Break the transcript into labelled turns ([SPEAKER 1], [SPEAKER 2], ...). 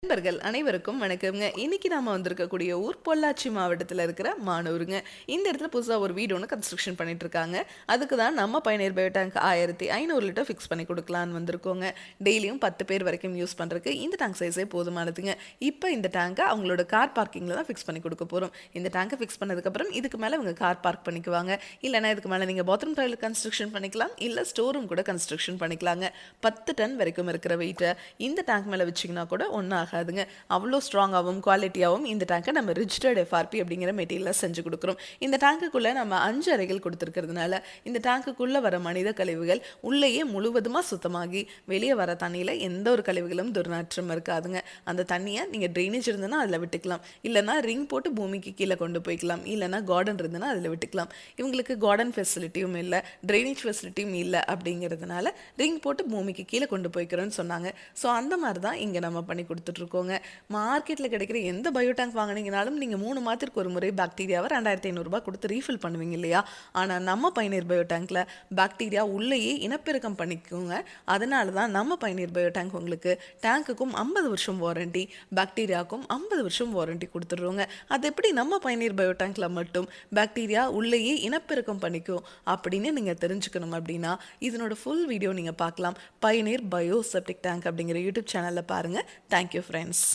[SPEAKER 1] நண்பர்கள் அனைவருக்கும் வணக்கம்ங்க. இன்னைக்கு நாம வந்திருக்கக்கூடிய ஊர் பொள்ளாச்சி மாவட்டத்தில் இருக்கிற மானூருங்க. இந்த இடத்துல புதுசாக ஒரு வீடு ஒன்று கன்ஸ்ட்ரக்ஷன் பண்ணிட்டு இருக்காங்க. அதுக்கு தான் நம்ம பயணியர் பயோ டேங்க் 1500 லிட்டர் ஃபிக்ஸ் பண்ணி கொடுக்கலான்னு வந்திருக்கோங்க. டெய்லியும் 10 பேர் வரைக்கும் யூஸ் பண்ணுறதுக்கு இந்த டேங்க் சைஸே போதுமானதுங்க. இப்போ இந்த டேங்கை அவங்களோட கார் பார்க்கிங்கில் தான் ஃபிக்ஸ் பண்ணி கொடுக்க போகிறோம். இந்த டேங்கை ஃபிக்ஸ் பண்ணதுக்கப்புறம் இதுக்கு மேலே அவங்க கார் பார்க் பண்ணிக்குவாங்க. இல்லைனா இதுக்கு மேலே நீங்கள் பாத்ரூம் டைல் கன்ஸ்ட்ரக்ஷன் பண்ணிக்கலாம், இல்லை ஸ்டோர் ரூம் கூட கன்ஸ்ட்ரக்ஷன் பண்ணிக்கலாங்க. 10 டன் வரைக்கும் இருக்கிற வெயிட்டை இந்த டேங்க் மேலே வச்சிங்கன்னா கூட ஒன்றும் ஆகாதுங்க. அவ்வளோ ஸ்ட்ராங்காகவும் குவாலிட்டியாகவும் இந்த டேங்கை நம்ம ரிஜிஸ்டர்ட் எஃப்ஆர்பி அப்படிங்கிற மெட்டீரியலில் செஞ்சு கொடுக்குறோம். இந்த டேங்குக்குள்ளே நம்ம 5 அறைகள் கொடுத்துருக்கிறதுனால இந்த டேங்குக்குள்ளே வர மனித கழிவுகள் உள்ளேயே முழுவதுமாக சுத்தமாகி வெளியே வர தண்ணியில் எந்த ஒரு கழிவுகளும் துர்நாற்றம் இருக்காதுங்க. அந்த தண்ணியை நீங்கள் ட்ரைனேஜ் இருந்ததுன்னா அதில் விட்டுக்கலாம், இல்லைனா ரிங் போட்டு பூமிக்கு கீழே கொண்டு போய்க்கலாம், இல்லைனா கார்டன் இருந்ததுன்னா அதில் விட்டுக்கலாம். இவங்களுக்கு கார்டன் ஃபெசிலிட்டியும் இல்லை, ட்ரைனேஜ் ஃபெசிலிட்டியும் இல்லை அப்படிங்கிறதுனால ரிங் போட்டு பூமிக்கு கீழே கொண்டு போய்க்கிறோன்னு சொன்னாங்க. ஸோ அந்த மாதிரி தான் இங்கே நம்ம பண்ணி கொடுத்துட்ருக்கோங்க. மார்க்கெட்டில் கிடைக்கிற எந்த பயோ டேங்க் வாங்கினீங்கனாலும் நீங்கள் 3 மாதத்திற்கு ஒரு முறை பாக்டீரியாவை 2500 கொடுத்து ரீஃபில் பண்ணுவீங்க இல்லையா? ஆனால் நம்ம பயணியர் பயோ டேங்க்கில் பாக்டீரியா உள்ளேயே இனப்பெருக்கம் பண்ணிக்கோங்க. அதனால தான் நம்ம பயணியர் பயோ டேங்க் உங்களுக்கு டேங்குக்கும் 50 வருஷம் வாரண்டி, பாக்டீரியாவுக்கும் 50 வருஷம் வாரண்டி கொடுத்துட்றோங்க. அது எப்படி நம்ம பயணியர் பயோ டேங்க்கில் மட்டும் பாக்டீரியா உள்ளேயே இனப்பெருக்கம் பண்ணிக்கும் அப்படின்னு நீங்கள் தெரிஞ்சுக்கணும் அப்படின்னா இதனோட ஃபுல் வீடியோ நீங்கள் பார்க்கலாம். பயணியர் பயோ செப்டிக் டேங்க் அப்படிங்கிற யூடியூப் சேனலில் பாருங்கள். Thank you friends.